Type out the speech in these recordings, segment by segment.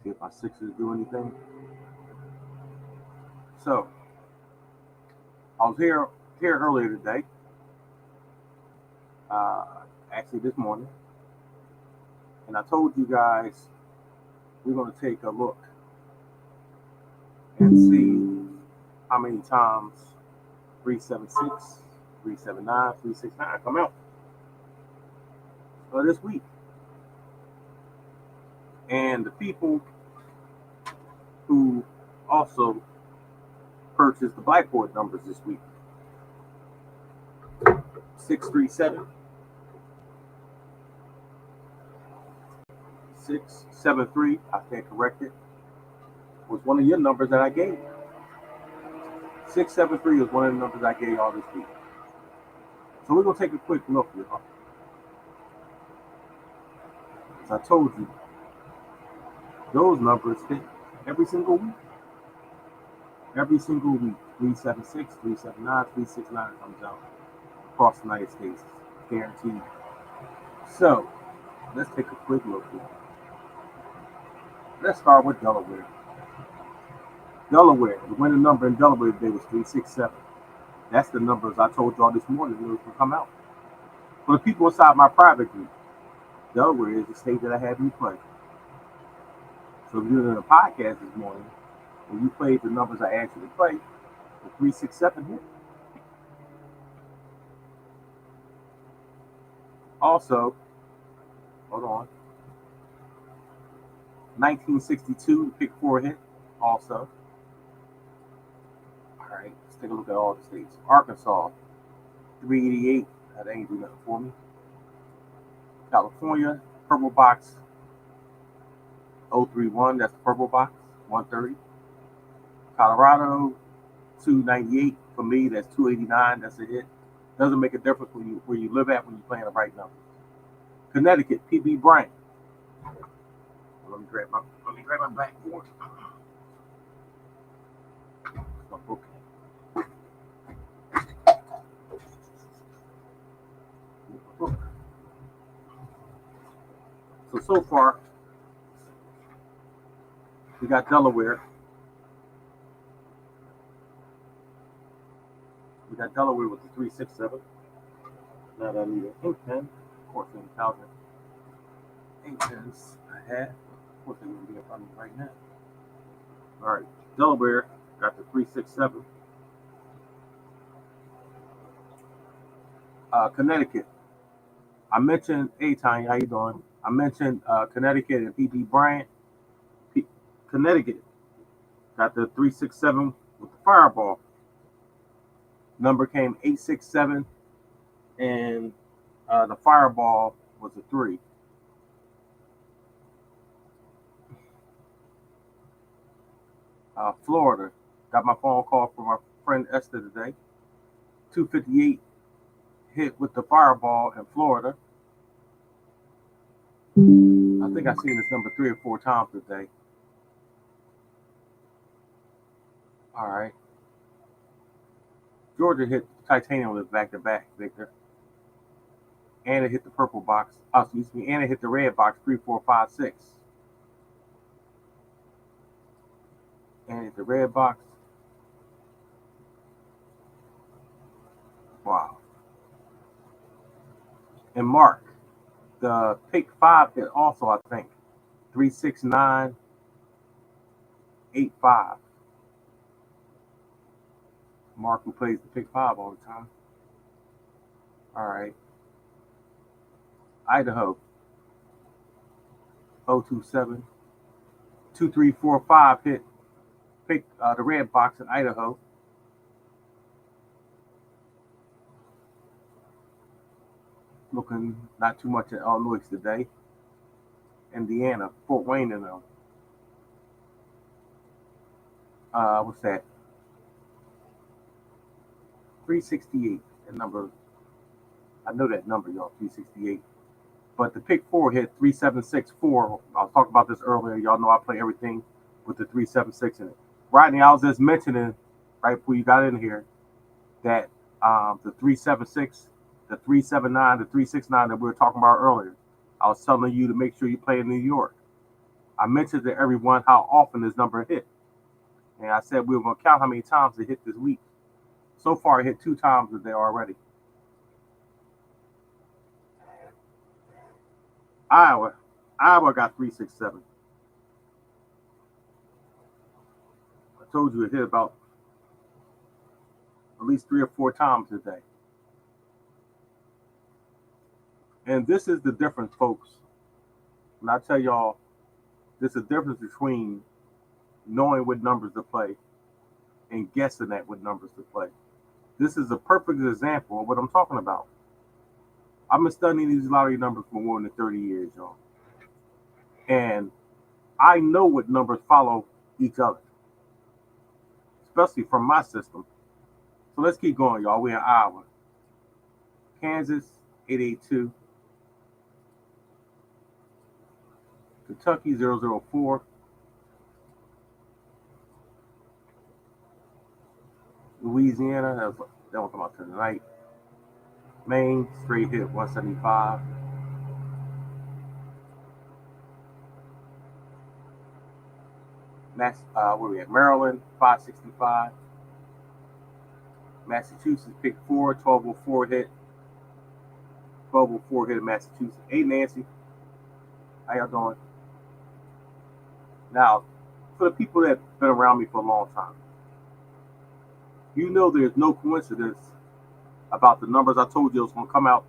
See if my sixes do anything. So I was here earlier today. Uh, actually this morning, and I told you guys we're going to take a look and see how many times 376, 379, 369 come out this week. And the people who also purchased the blackboard numbers this week: 637, 673, I stand corrected, was one of your numbers that I gave. 673 was one of the numbers I gave all this week. So we're going to take a quick look, y'all. As I told you, those numbers hit every single week. Every single week, 376, 379, 369 comes out across the United States, guaranteed. So let's take a quick look here. Let's start with Delaware. Delaware, the winning number in Delaware today was 367. That's the numbers I told y'all this morning that was going to come out. For the people inside my private group, Delaware is the state that I had you play. So if you're in a podcast this morning, when you played the numbers I asked you to play, the 367 hit. Also, hold on, 1962, pick 4 hit, also. All right, let's take a look at all the states. Arkansas, 388, that ain't do nothing for me. California, purple box, 031, that's the purple box, 130. Colorado, 298, for me, that's 289, that's a hit. Doesn't make a difference where you live at when you're playing the right numbers. Connecticut, PB Bryant. Let me grab my backboard. My book. So far, we got Delaware. We got Delaware with the 367. Now that I need an ink pen, 14,000 ink pens I had. Of course, they're going to be up on me right now. All right, Delaware got the 367. Connecticut. I mentioned, hey Tanya, how you doing? I mentioned Connecticut and PB Bryant. Connecticut got the 367 with the fireball. Number came 867, and the fireball was a 3. Florida, got my phone call from my friend Esther today. 258 hit with the fireball in Florida. I think I've seen this number 3 or 4 times today. All right. Georgia hit titanium with back to back, Victor. And it hit the purple box. Oh, excuse me. And it hit the red box 3, 4, 5, 6. And it hit the red box. Wow. And Mark, the pick 5 hit also, I think. 369, 85. Mark, who plays the pick 5 all the time. All right. Idaho, 027. 2345 hit pick the red box in Idaho. Looking not too much at Illinois today. Indiana, Fort Wayne and them. What's that? 368. That number, I know that number, y'all, 368. But the pick 4 hit 3764. I was talking about this earlier. Y'all know I play everything with the 376 in it. Rodney, I was just mentioning right before you got in here that the 376, the 379, the 369 that we were talking about earlier, I was telling you to make sure you play in New York. I mentioned to everyone how often this number hit. And I said we were going to count how many times it hit this week. So far, it hit 2 times a day already. Iowa got 367. I told you it hit about at least 3 or 4 times a day. And this is the difference, folks. And I tell y'all, there's a difference between knowing what numbers to play and guessing at what numbers to play. This is a perfect example of what I'm talking about. I've been studying these lottery numbers for more than 30 years, y'all. And I know what numbers follow each other, especially from my system. So let's keep going, y'all. We're in Iowa. Kansas, 882. Kentucky, 004. Louisiana, that won't come out tonight. Maine, straight hit, 175. Where we at? Maryland, 565. Massachusetts, pick 4, 1204 hit. 1204 hit in Massachusetts. Hey, Nancy. How y'all doing? Now, for the people that have been around me for a long time, you know there's no coincidence about the numbers I told you was going to come out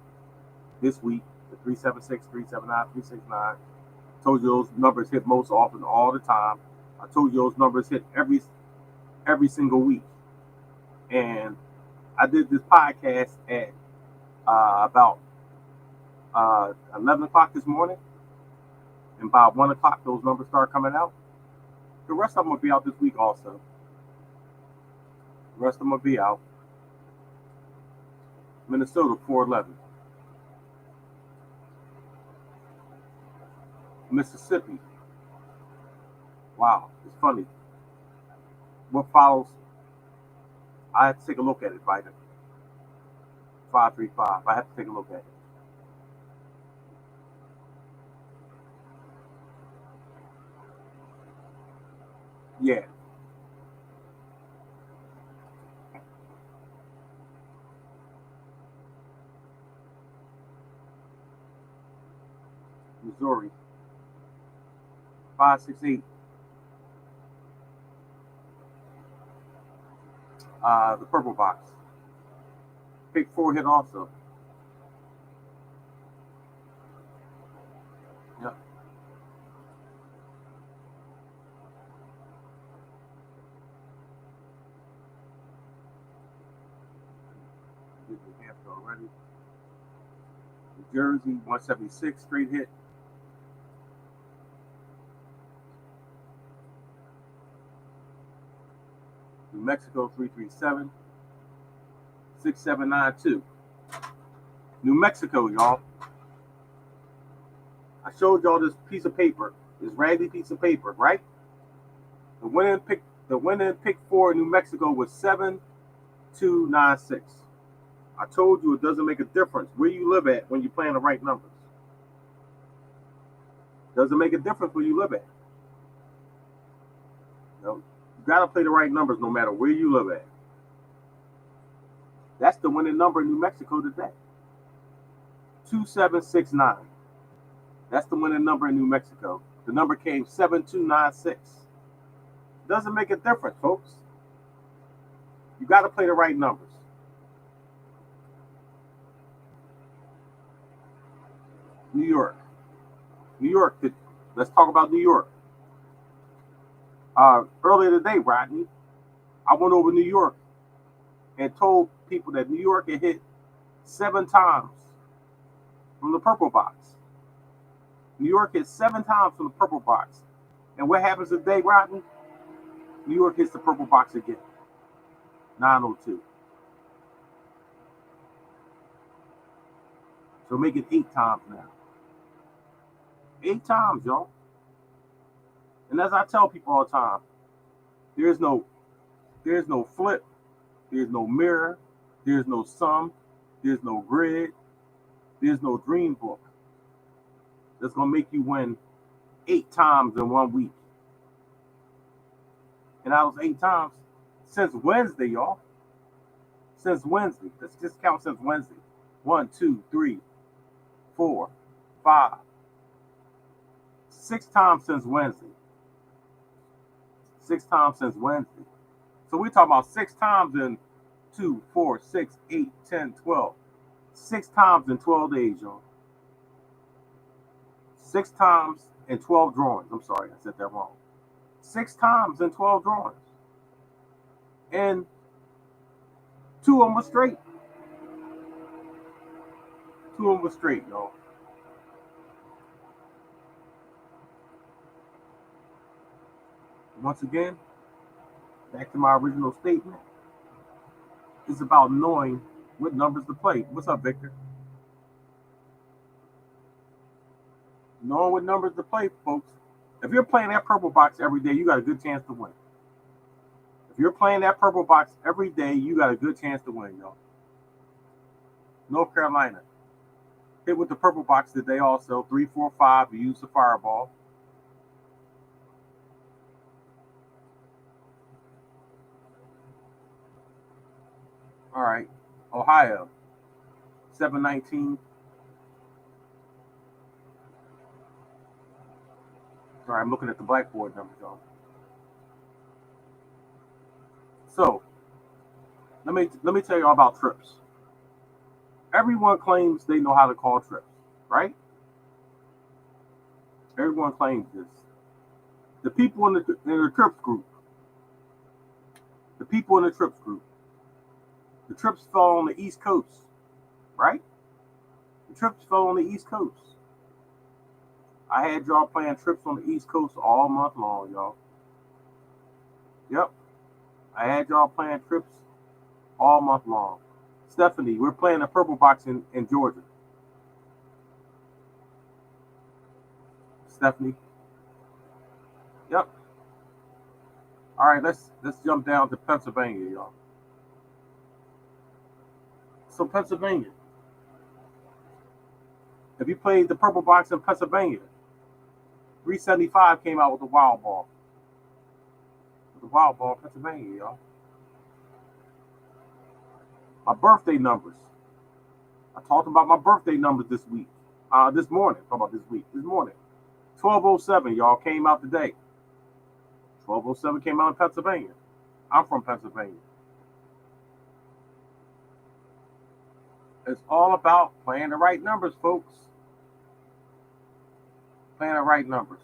this week, the 376, 379, 369. I told you those numbers hit most often all the time. I told you those numbers hit every single week. And I did this podcast at about 11 o'clock this morning. And by 1 o'clock, those numbers start coming out. The rest of them will be out this week also. The rest of them will be out. Minnesota, 411. Mississippi. Wow, it's funny. What follows? I have to take a look at it, Biden. 535. I have to take a look at it. Yeah. Missouri. 568. The purple box. Pick 4 hit also. Yep. Did New Hampshire already. New Jersey, 176 straight hit. New Mexico, 337. 6792. New Mexico, y'all. I showed y'all this piece of paper, this raggedy piece of paper, right? The winning pick 4 in New Mexico was 7296. I told you it doesn't make a difference where you live at when you're playing the right numbers. Doesn't make a difference where you live at. You gotta play the right numbers no matter where you live at. That's the winning number in New Mexico today. 2769. That's the winning number in New Mexico. The number came 7296. Doesn't make a difference, folks. You got to play the right numbers. New York. Let's talk about New York. Earlier today, Rodney, I went over New York and told people that New York had hit 7 times from the purple box. New York hit 7 times from the purple box. And what happens today, Rodney? New York hits the purple box again. 902. So make it 8 times now. 8 times, y'all. And as I tell people all the time, there's no flip, there's no mirror, there's no sum, there's no grid, there's no dream book that's gonna make you win 8 times in 1 week. And out of those 8 times, since Wednesday, y'all. Since Wednesday. Let's just count since Wednesday. 1, 2, 3, 4, 5. 6 times since Wednesday. 6 times since Wednesday. So we're talking about 6 times in 2, 4, 6, 8, 10, 12. 6 times in 12 days, y'all. 6 times in 12 drawings. I'm sorry, I said that wrong. 6 times in 12 drawings. And 2 of them were straight. 2 of them were straight, y'all. Once again, back to my original statement. It's about knowing what numbers to play. What's up, Victor? Knowing what numbers to play, folks. If you're playing that purple box every day, you got a good chance to win. If you're playing that purple box every day, you got a good chance to win, y'all. North Carolina. Hit with the purple box today also. 3, 4, 5. You use the fireball. All right. Ohio. 719. All right, I'm looking at the blackboard numbers, y'all. So, let me tell you all about trips. Everyone claims they know how to call trips, right? Everyone claims this. The people in the trips group. The people in the trips group. The trips fell on the East Coast, right? The trips fell on the East Coast. I had y'all playing trips on the East Coast all month long, y'all. Yep. I had y'all playing trips all month long. Stephanie, we're playing a purple box in Georgia. Stephanie. Yep. All right, let's jump down to Pennsylvania, y'all. So Pennsylvania. If you played the purple box in Pennsylvania, 375 came out with the wild ball. With the wild ball in Pennsylvania, y'all. My birthday numbers. I talked about my birthday numbers this week. This morning. Talk about this week. This morning. 1207, y'all, came out today. 1207 came out in Pennsylvania. I'm from Pennsylvania. It's all about playing the right numbers, folks. Playing the right numbers.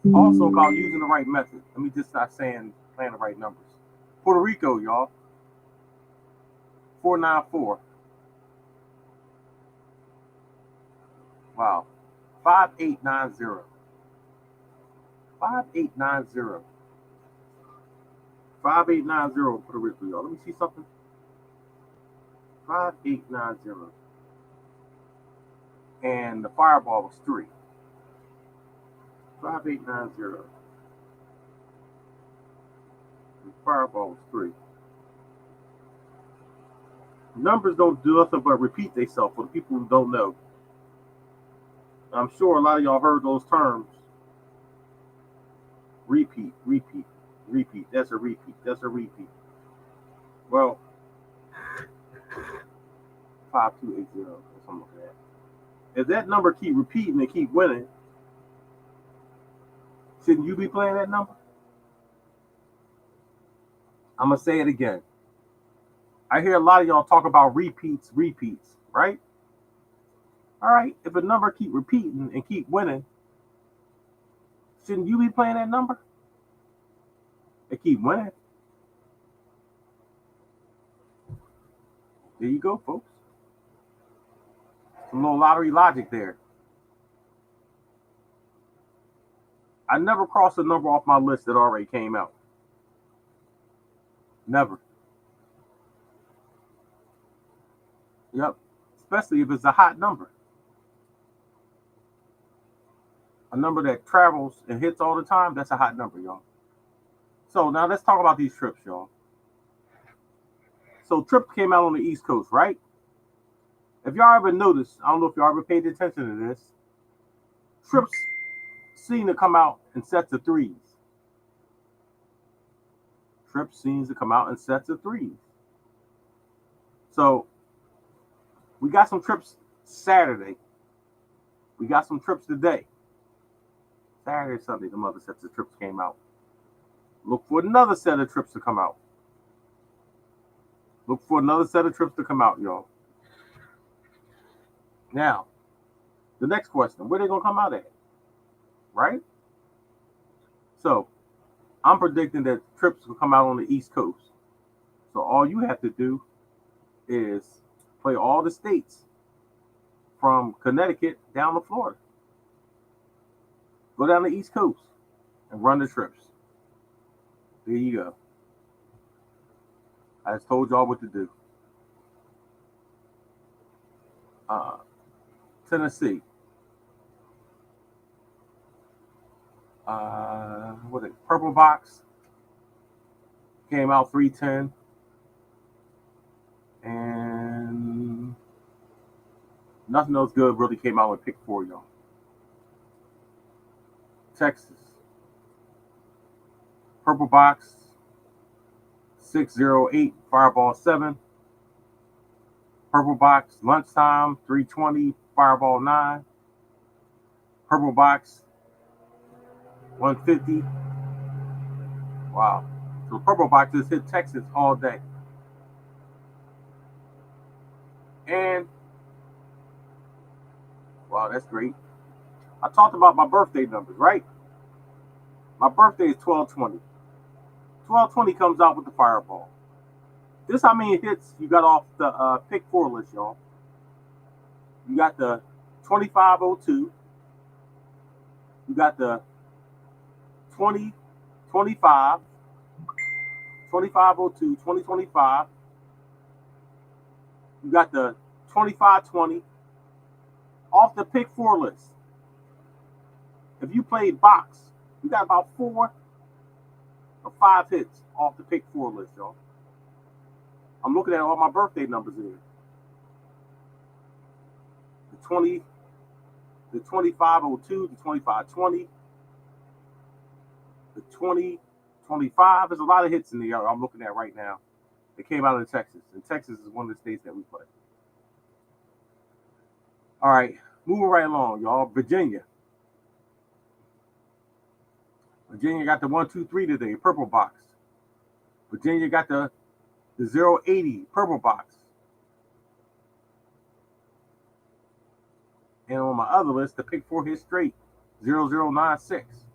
It's also about using the right method. Let me just start saying playing the right numbers. Puerto Rico, y'all. 494. Wow. 5890. 5890. 5890 Puerto Rico, y'all. Let me see something. 5890. And the fireball was 3. 5890. The fireball was 3. Numbers don't do nothing but repeat themselves for the people who don't know. I'm sure a lot of y'all heard those terms. Repeat, repeat, repeat. That's a repeat. That's a repeat. Well, 5280. That's what I'm looking at. If that number keep repeating and keep winning, shouldn't you be playing that number? I'm gonna say it again. I hear a lot of y'all talk about repeats, right? All right. If a number keep repeating and keep winning, shouldn't you be playing that number? It keep winning. There you go, folks. Some little lottery logic there. I never crossed a number off my list that already came out. Never. Yep. Especially if it's a hot number. A number that travels and hits all the time, that's a hot number, y'all. So now let's talk about these trips, y'all. So trips came out on the East Coast, right? If y'all ever noticed, I don't know if y'all ever paid attention to this, trips seem to come out in sets of threes. Trips seems to come out in sets of threes. So we got some trips Saturday. We got some trips today. Saturday, Sunday, the other sets of trips came out. Look for another set of trips to come out. Look for another set of trips to come out, y'all. Now, the next question, where they going to come out at? Right? So, I'm predicting that trips will come out on the East Coast. So, all you have to do is play all the states from Connecticut down to Florida. Go down the East Coast and run the trips. There you go. I just told y'all what to do. Tennessee. What is it? Purple Box came out 310. And nothing else good really came out with pick 4, y'all. Texas. Purple Box 608, Fireball 7. Purple Box Lunchtime 320, Fireball 9. Purple Box 150. Wow. So Purple Box just hit Texas all day. And wow, that's great. I talked about my birthday numbers, right? My birthday is 12/20. 12/20 comes out with the Fireball. This how many hits you got off the pick 4 list, y'all. You got the 2502. You got the 2025, 2502, 2025. You got the 2520 off the pick 4 list. If you played box, you got about 4 or 5 hits off the pick 4 list, y'all. I'm looking at all my birthday numbers here. The 2502, the 2520, the 2025. There's a lot of hits in there I'm looking at right now. They came out of Texas, and Texas is one of the states that we play. All right, moving right along, y'all. Virginia. Virginia got the 123 today, Purple Box. Virginia got the 080, Purple Box. And on my other list, the pick 4 hit straight, 0096.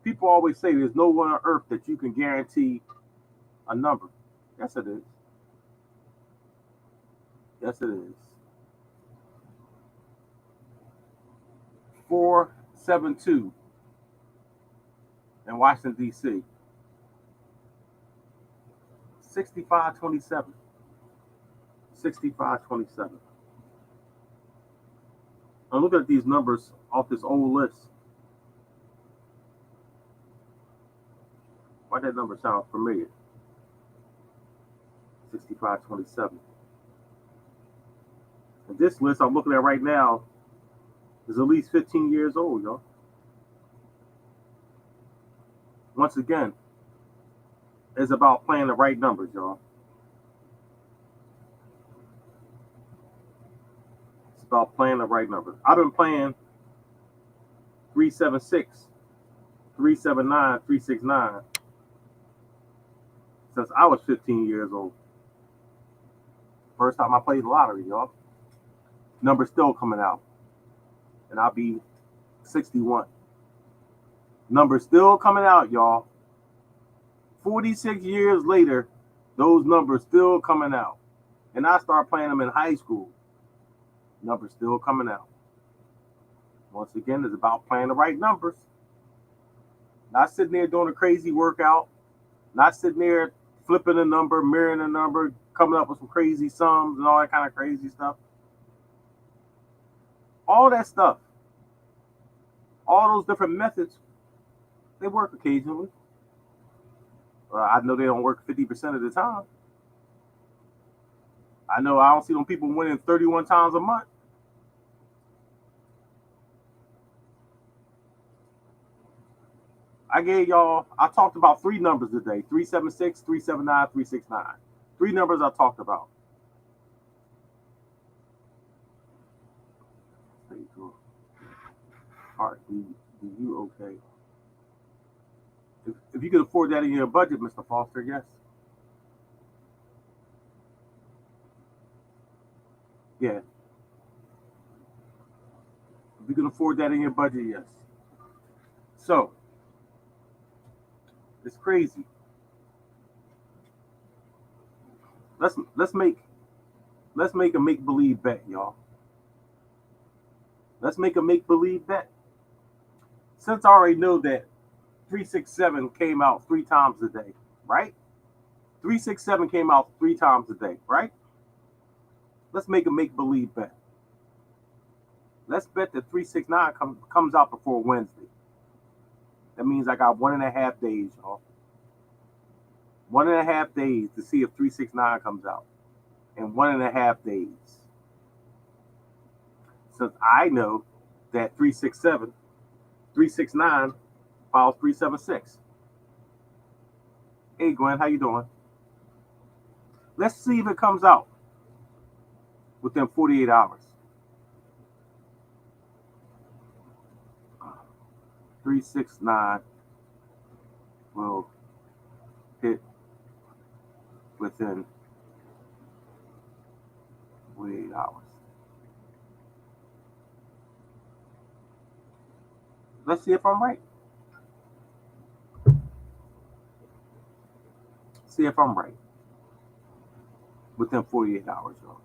People always say there's no one on earth that you can guarantee a number. Yes, it is. Yes, it is. 472 in Washington, D.C. 6527. 6527. I'm looking at these numbers off this old list. Why that number sound familiar? 6527. And this list I'm looking at right now is at least 15 years old, y'all. Once again, it's about playing the right numbers, y'all. It's about playing the right numbers. I've been playing 376, 379, 369 since I was 15 years old. First time I played the lottery, y'all. Number's still coming out. And I'll be 61. Number's still coming out, y'all. 46 years later, those numbers still coming out. And I started playing them in high school. Numbers still coming out. Once again, it's about playing the right numbers. Not sitting there doing a crazy workout. Not sitting there flipping a number, mirroring a number, coming up with some crazy sums and all that kind of crazy stuff. All that stuff. All those different methods, they work occasionally. I know they don't work 50% of the time. I know I don't see them people winning 31 times a month. I talked about three numbers today: 376, 379, 369. Three numbers I talked about. Heart, do you okay? If you can afford that in your budget, Mr. Foster, yes. Yeah. If you can afford that in your budget, yes. So it's crazy. Let's make a make believe bet, y'all. Let's make a make believe bet. Since I already know that 367 came out three times a day, right? 367 came out three times a day, right? Let's make a make believe bet. Let's bet that 369 comes out before Wednesday. That means I got 1.5 days, y'all. 1.5 days to see if 369 comes out. In 1.5 days. Since I know that 367, 369 files 376. Hey Gwen, how you doing? Let's see if it comes out within 48 hours. 369 will hit within 48 hours. Let's see if I'm right. See if I'm right. Within 48 hours, y'all.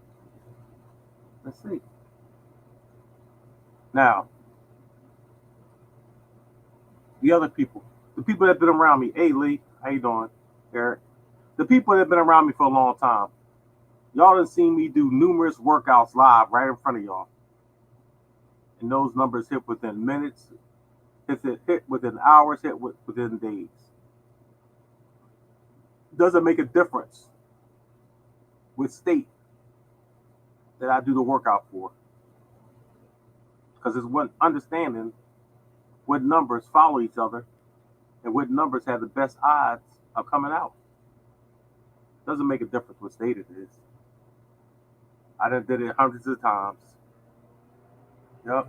Let's see. Now, the people that have been around me. Hey Lee, how you doing? Eric. The people that have been around me for a long time. Y'all done seen me do numerous workouts live right in front of y'all. And those numbers hit within minutes, hit within hours, hit within days. Doesn't make a difference with state that I do the workout for. Because it's one understanding what numbers follow each other and what numbers have the best odds of coming out. Doesn't make a difference what state it is. I done did it hundreds of times. Yep.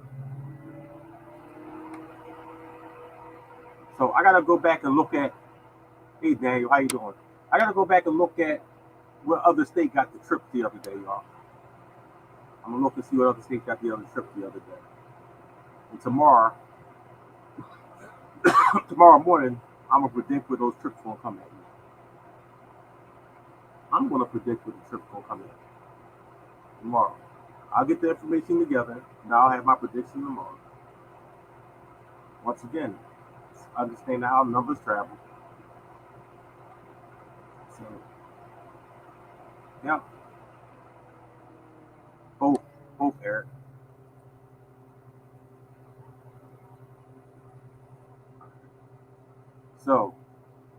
So I gotta go back and look at. Hey Daniel, how you doing? I gotta go back and look at what other state got the trip the other day, y'all. I'm gonna look and see what other state got the other trip the other day. And tomorrow morning, I'm gonna predict where those trips gonna come at. I'm gonna predict where the trips gonna come at tomorrow. I'll get the information together, and I'll have my prediction tomorrow. Once again, understand how numbers travel. So, yeah, both, both, Eric. So,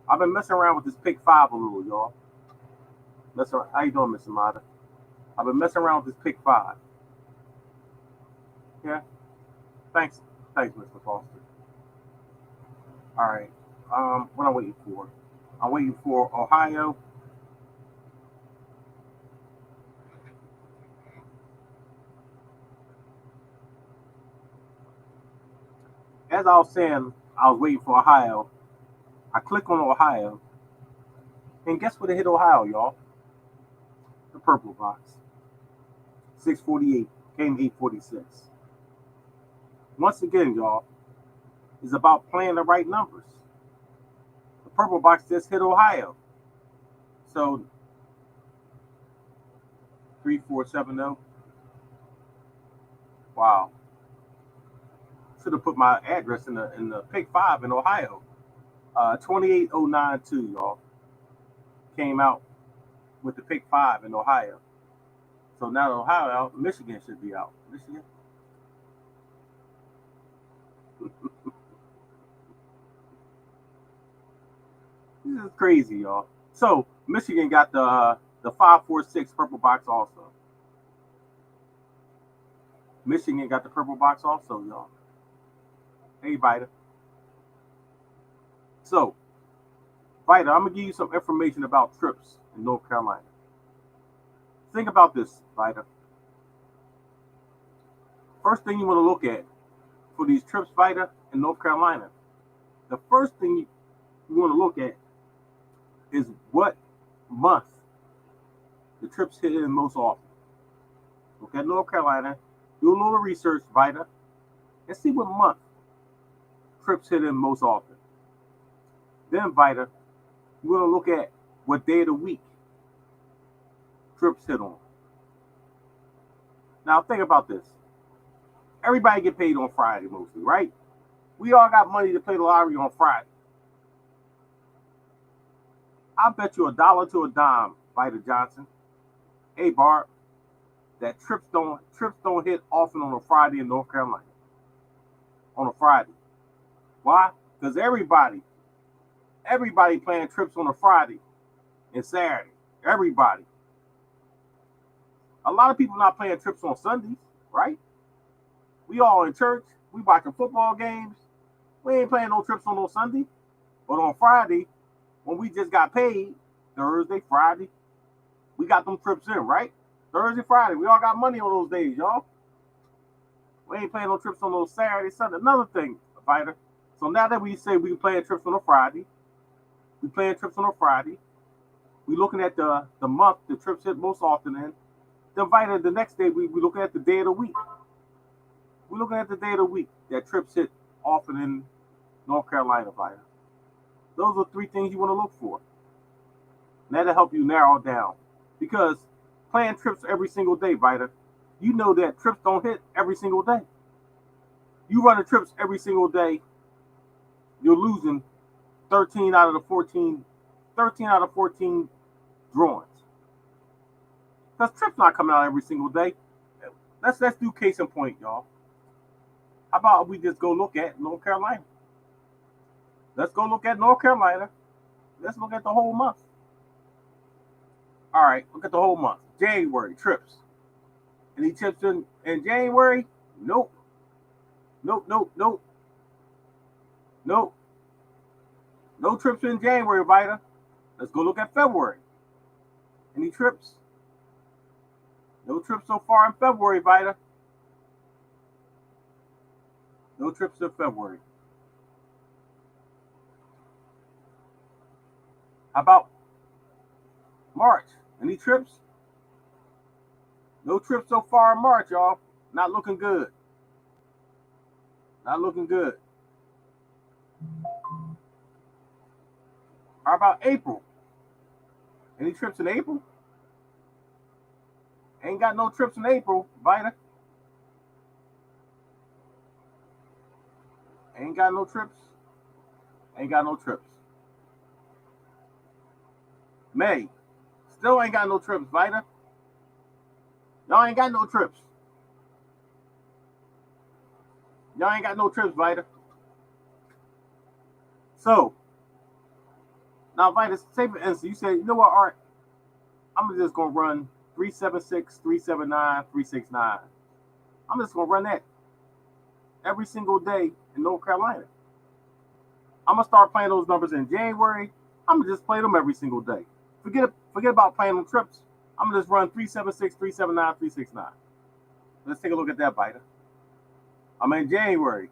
I've been messing around with this pick five a little, y'all. Messing around. How you doing, Miss Amada? I've been messing around with this pick five. Yeah, thanks, thanks, Mr. Foster. All right. What I'm waiting for? I'm waiting for Ohio. As I was saying, I was waiting for Ohio. I click on Ohio, and guess what? It hit Ohio, y'all. The purple box. 648 came 846. Once again, y'all, is about playing the right numbers. The purple box just hit Ohio. So 3470. Wow. Should have put my address in the pick five in Ohio. 28092, y'all. Came out with the pick five in Ohio. So now Ohio out, Michigan should be out. Michigan. This is crazy, y'all. So Michigan got the The 546 purple box also. Michigan got the purple box also, y'all. Hey, Vita. So, Vita, I'm going to give you some information about trips in North Carolina. Think about this, Vita. First thing you want to look at for these trips, Vita, in North Carolina, the first thing you want to look at is what month the trips hit in most often. Look at North Carolina, do a little research, Vita, and see what month trips hit in most often. Then, Vita, you want to look at what day of the week trips hit on. Now, think about this. Everybody get paid on Friday mostly, right? We all got money to play the lottery on Friday. I bet you $1 to a dime, Vita Johnson. Hey, Barb, that trips don't hit often on a Friday in North Carolina. On a Friday. Why? Because everybody playing trips on a Friday and Saturday. Everybody. A lot of people not playing trips on Sundays, right? We all in church. We watching football games. We ain't playing no trips on no Sunday. But on Friday, when we just got paid, Thursday, Friday, we got them trips in, right? Thursday, Friday. We all got money on those days, y'all. We ain't playing no trips on those Saturday, Sunday. Another thing, Vita. So now that we say we playing trips on a Friday, we looking at the month the trips hit most often in. Then Vita, the next day we looking at the day of the week. We're looking at the day of the week that trips hit often in North Carolina, Vita. Those are three things you want to look for. And that'll help you narrow it down. Because playing trips every single day, Vita, you know that trips don't hit every single day. You run the trips every single day, you're losing 13 out of 14 drawings. Because trips not coming out every single day. Let's do case in point, y'all. How about we just go look at North Carolina? Let's go look at North Carolina. Let's look at the whole month. All right, look at the whole month. January, trips. Any trips in January? Nope. No trips in January, Vita. Let's go look at February. Any trips? No trips so far in February, Vita. No trips in February. How about March? Any trips? No trips so far in March, y'all. Not looking good. Not looking good. How about April? Any trips in April? Ain't got no trips in April, Vita. Ain't got no trips. Ain't got no trips. May. Still ain't got no trips, Vita. Y'all ain't got no trips. Y'all ain't got no trips, Vita. So, now, Vita, say for instance, you say, you know what, Art? I'm just going to run 376, 379, 369. I'm just going to run that every single day in North Carolina. I'm going to start playing those numbers in January. I'm going to just play them every single day. Forget about playing them trips. I'm going to just run 376, 379, 369. Let's take a look at that, Vita. I'm in January.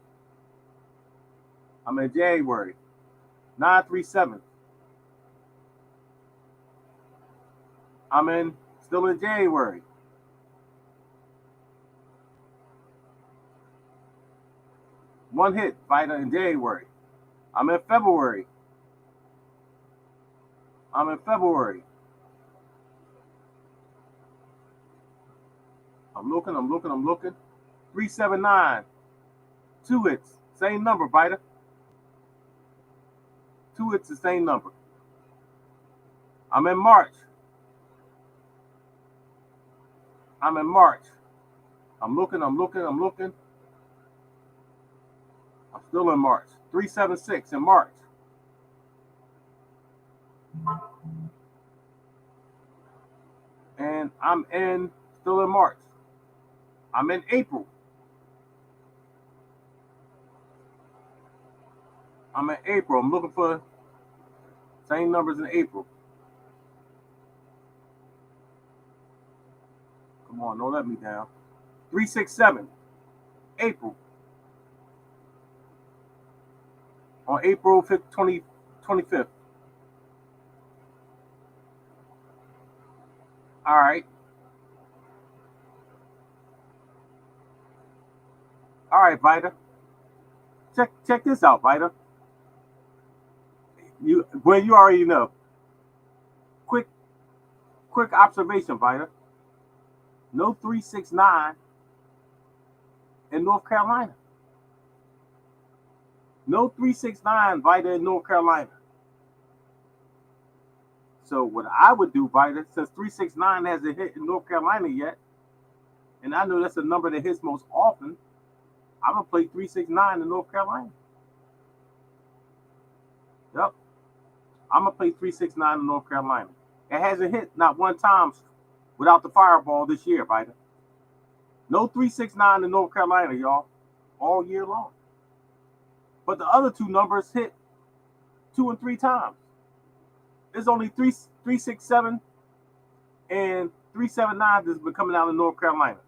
937. Still in January. One hit, Vita, in January. I'm in February. I'm looking. 379. 2 hits. Same number, Vita. 2 hits, the same number. I'm in March. I'm looking. I'm still in March. 376 in March. I'm in still in March. I'm in April. I'm in April. I'm looking for same numbers in April. Come on, don't let me down. 367, April. On April 5th, 25th. All right. All right, Vita. Check this out, Vita. You already know. Quick observation, Vita. No 369 in North Carolina. No 369 Vita in North Carolina. So what I would do, Vita, since 369 hasn't hit in North Carolina yet, and I know that's a number that hits most often, I'm gonna play 369 in North Carolina. Yep. I'm gonna play 369 in North Carolina. It hasn't hit not one time without the fireball this year, Vita. No 369 in North Carolina, y'all, all year long. But the other two numbers hit 2 and 3 times. There's only 367 and 379 that's been coming out of North Carolina.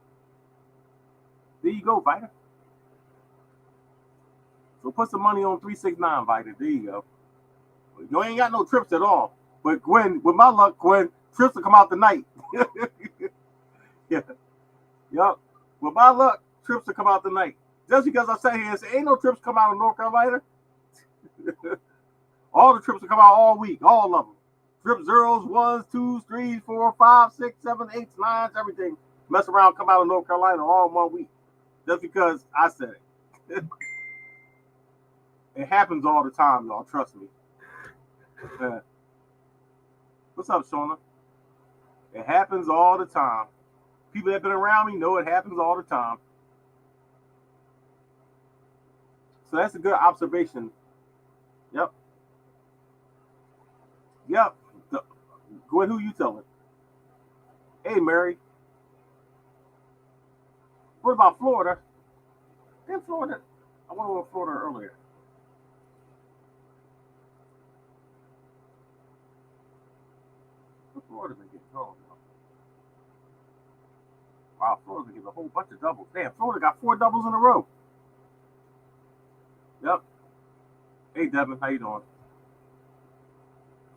There you go, Vita. So put some money on 369, Vita. There you go. You ain't got no trips at all. But Gwen, with my luck, Gwen, trips will come out tonight. Yeah. Yep. With my luck, trips will come out tonight. Just because I sat here and say, ain't no trips come out of North Carolina. All the trips will come out all week. All of them. Trip zeros, ones, twos, threes, 4, 5, 6, 7, 8, 9, everything. Mess around, come out of North Carolina all 1 week. Just because I said it. It happens all the time, y'all. Trust me. What's up, Shona? It happens all the time. People that have been around me know it happens all the time. So that's a good observation. Yep. Yep. Gwen, who you telling? Hey, Mary. What about Florida? In Florida, I went over Florida earlier. Florida's been getting cold. Wow, Florida's been getting a whole bunch of doubles. Damn, Florida got 4 doubles in a row. Yep. Hey, Devin, how you doing?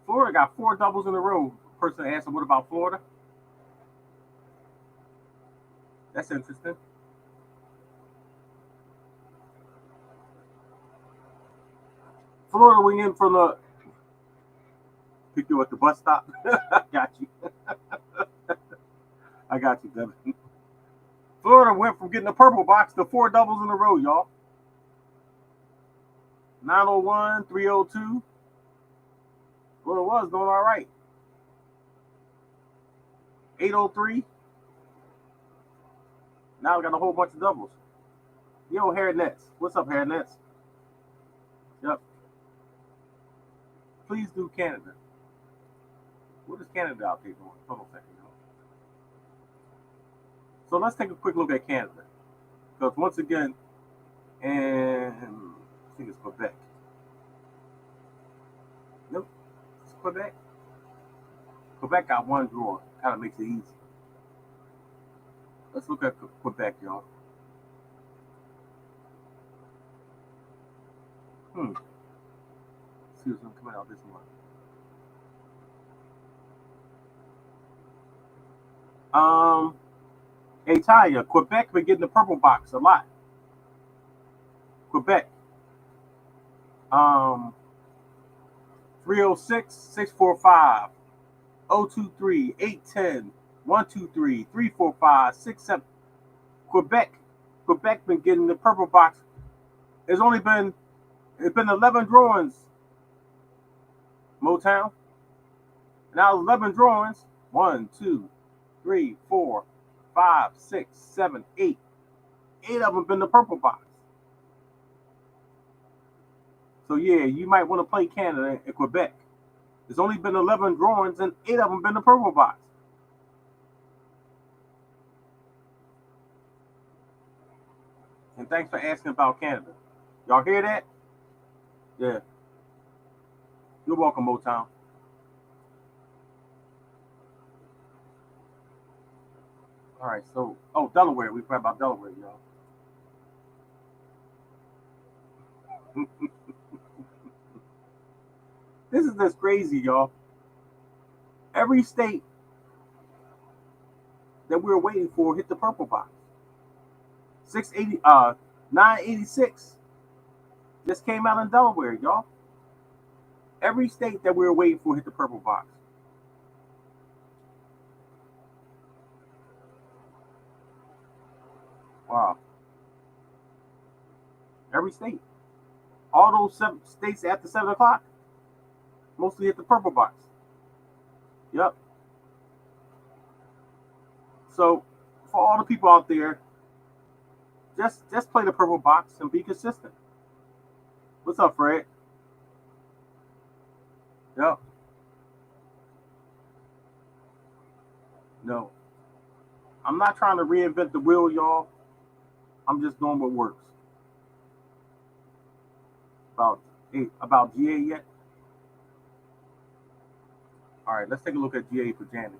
Florida got 4 doubles in a row. Person asked him, what about Florida? That's interesting. Florida went in from the pick you at the bus stop. I got you. I got you, Devin. Florida went from getting a purple box to 4 doubles in a row, y'all. 901, 302. Florida was doing all right. 803. Now we got a whole bunch of doubles. Yo, Hair Nets. What's up, Hair Nets? Yep. Please do Canada. What is Canada out there doing? Hold on a second. So let's take a quick look at Canada. Because once again, and I think it's Quebec. Nope. It's Quebec. Quebec got 1 drawer. Kind of makes it easy. Let's look at Quebec, y'all. Let's see what's coming out this month. Hey, Taya, Quebec been getting the purple box a lot. Quebec. 306, 645, 023, 810, 123, 345, 67. Quebec been getting the purple box. It's been 11 drawings. Motown. Now 11 drawings. 1, 2, 3, 4, 5, 6, 7, 8. 8 of them been the purple box. So yeah, you might want to play Canada and Quebec. There's only been 11 drawings and 8 of them been the purple box. And thanks for asking about Canada. Y'all hear that? Yeah. You're welcome, Motown. All right, so Delaware. We talked about Delaware, y'all. This is just crazy, y'all. Every state that we were waiting for hit the purple box. 986 just came out in Delaware, y'all. Every state that we were waiting for hit the purple box. Wow. Every state. All those states after 7 o'clock mostly hit the purple box. Yep. So for all the people out there, just play the purple box and be consistent. What's up, Fred? Yep. No. I'm not trying to reinvent the wheel, y'all. I'm just doing what works. About GA yet? All right, let's take a look at GA for Janice.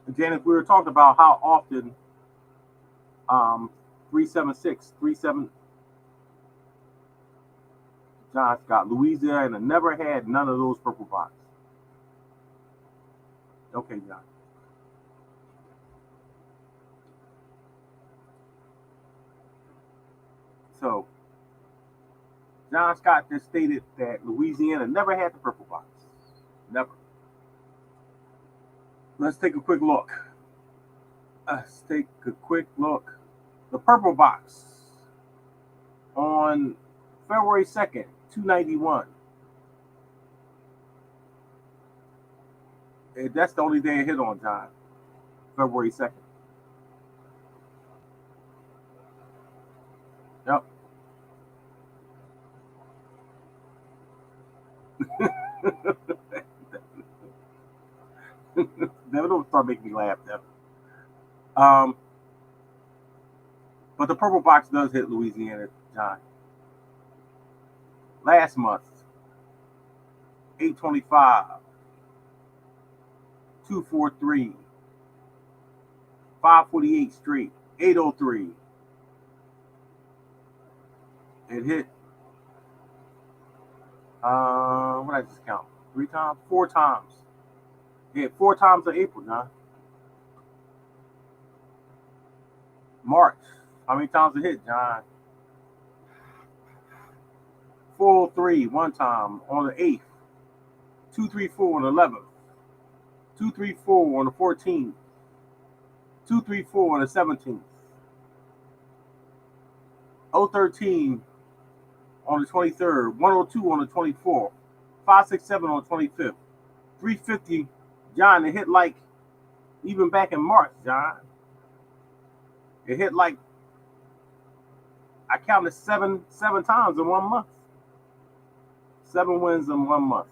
And Janice, we were talking about how often 376, 37 John's got Louisiana and never had none of those purple boxes. Okay, John. So John Scott just stated that Louisiana never had the purple box. Never. Let's take a quick look. Let's take a quick look. The purple box on February 2nd, 291. That's the only day it hit on, John. February 2nd. Yep. Never don't start making me laugh, Devin. But the purple box does hit Louisiana, John. Last month, 825, 243, 548 straight, 803. It hit, what did I just count? 3 times? 4 times. It hit 4 times in April, John. March. How many times it hit, John? 403 one time on the 8th. 234 on the 11th. 234 on the 14th. 234 on the 17th. 013 on the 23rd. 102 on the 24th. 567 on the 25th. 350, John, it hit like even back in March, John. It hit like I counted seven times in 1 month. 7 wins in 1 month.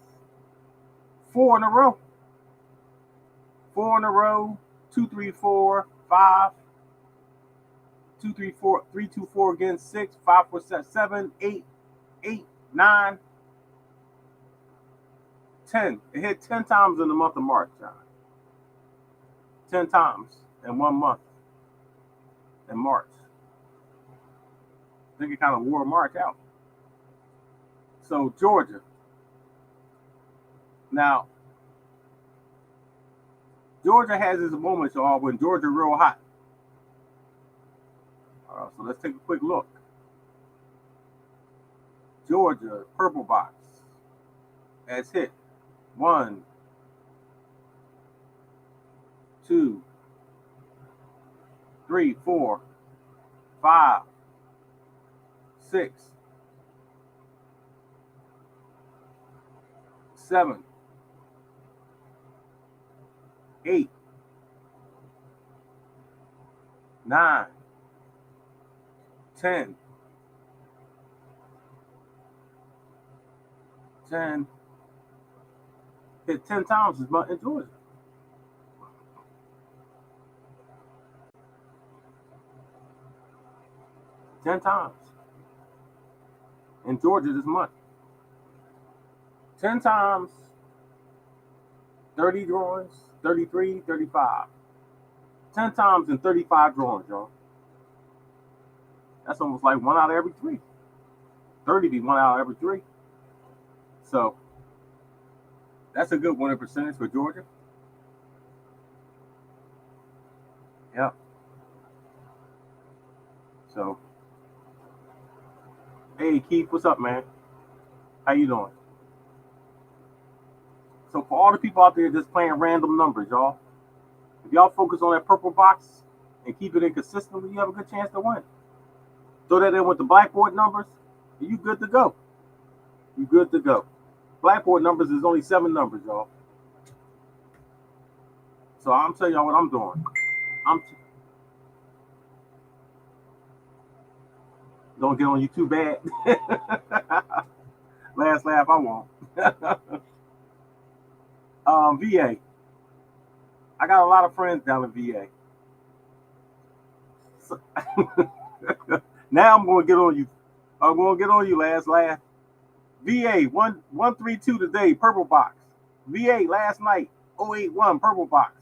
4 in a row. 4 in a row. 2, 3, 4, 5. 2, 3, 4, 3, 2, 4 again. 6, 5, 4, 7, 8, 8, 9, 10. It hit 10 times in the month of March, John. 10 times in 1 month in March. I think it kind of wore March out. So Georgia. Now, Georgia has its moments, y'all, when Georgia real hot. So let's take a quick look. Georgia, purple box, has hit 1, 2, 3, 4, 5, 6, 7, 8, 9, 10, 10, hit 10 times as much in Georgia. 10 times in Georgia this month. 10 times, 30 drawings, 33, 35. 10 times in 35 drawings, y'all. That's almost like 1 out of every 3. 30 be 1 out of every 3. So that's a good winning percentage for Georgia. Yeah. So, hey Keith, what's up, man? How you doing? So for all the people out there just playing random numbers, y'all, if y'all focus on that purple box and keep it in consistently, you have a good chance to win. Throw that in with the blackboard numbers, and you good to go. You good to go. Blackboard numbers is only 7 numbers, y'all. So I'm telling y'all what I'm doing. Don't get on you too bad. Last laugh I won't. VA. I got a lot of friends down in VA. So, now I'm gonna get on you. I'm gonna get on you. Last laugh. VA 132 today. Purple box. VA last night 081 purple box.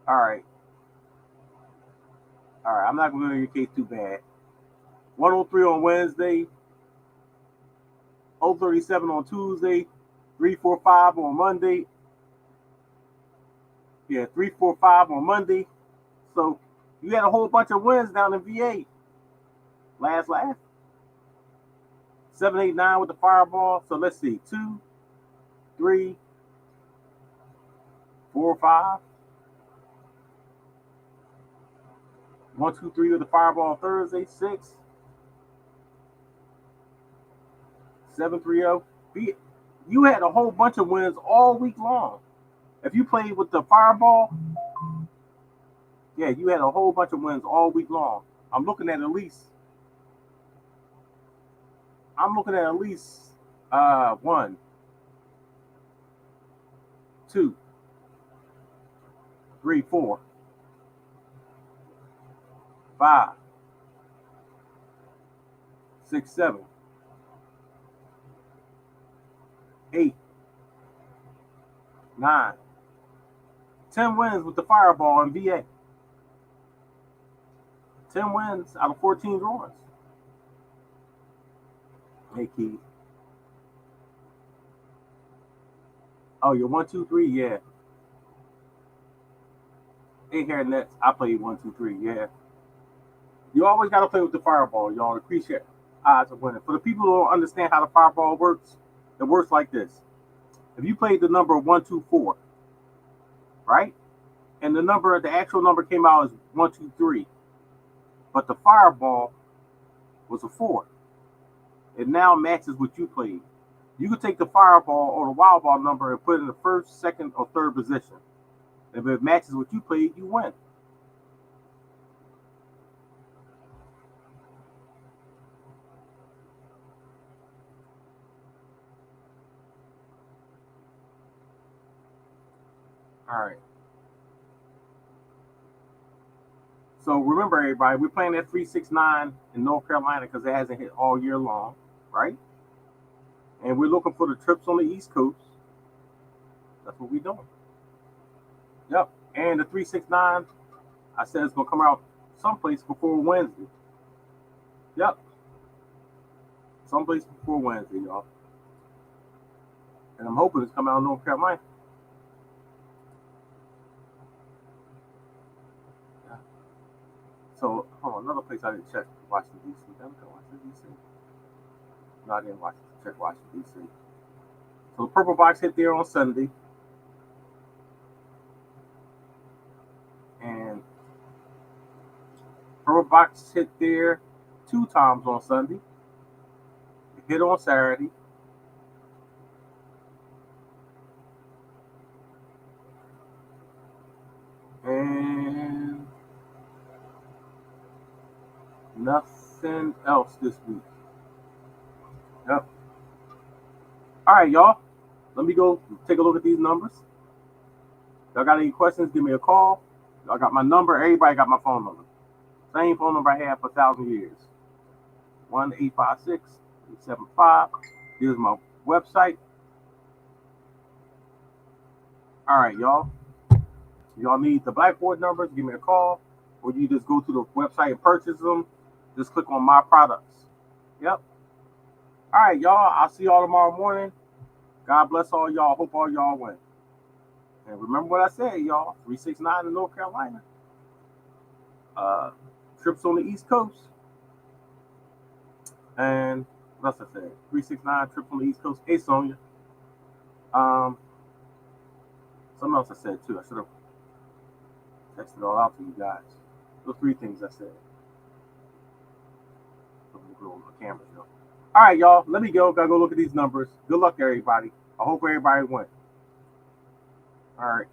All right. All right. I'm not gonna go your case too bad. 103 on Wednesday. 037 on Tuesday. 345 on Monday. Yeah, 345 on Monday. So you had a whole bunch of wins down in VA. Last laugh. 789 with the fireball. So let's see. 2, 3, 4, 5. 1, 2, 3 with the fireball Thursday. 6, 7, 3, 0. You had a whole bunch of wins all week long. If you played with the fireball, yeah, you had a whole bunch of wins all week long. I'm looking at least 1, 2, 3, 4, 5, 6, 7, 8, 9, 10 wins with the fireball in VA. 10 wins out of 14 drawings. Hey, Keith. Oh, you're 1, 2, 3, yeah. 8 hair nets. I played 1, 2, 3, yeah. You always got to play with the fireball, y'all. Appreciate odds of winning. For the people who don't understand how the fireball works, it works like this. If you played the number 1, 2, 4, right? And the actual number came out as 1, 2, 3. But the fireball was a 4. It now matches what you played. You could take the fireball or the wild ball number and put it in the first, second, or third position. If it matches what you played, you win. All right. So remember, everybody, we're playing at 369 in North Carolina because it hasn't hit all year long, right? And we're looking for the trips on the East Coast. That's what we're doing. Yep. And the 369, I said it's going to come out someplace before Wednesday. Yep. Someplace before Wednesday, y'all. And I'm hoping it's coming out in North Carolina. Yeah. So, hold on, another place I didn't check, Washington, D.C. Did I look at Washington, D.C.? No, I didn't check Washington, D.C. So the purple box hit there on Sunday. And purple box hit there 2 times on Sunday. It hit on Saturday. And nothing else this week. Yep. All right, y'all. Let me go take a look at these numbers. Y'all got any questions, give me a call. Y'all got my number. Everybody got my phone number. Same phone number I had for 1,000 years. 1-856-875. Here's my website. All right, y'all. Y'all need the Blackboard numbers, give me a call. Or you just go to the website and purchase them. Just click on my products. Yep. All right, y'all. I'll see y'all tomorrow morning. God bless all y'all. Hope all y'all win. And remember what I said, y'all. 369 in North Carolina. Trips on the East Coast. And what else I said? 369 trips on the East Coast. Hey, Sonia. Something else I said too. I should have texted it all out to you guys. Those 3 things I said. The cameras, yo. All right, y'all. Let me go. Gotta go look at these numbers. Good luck, everybody. I hope everybody wins. All right.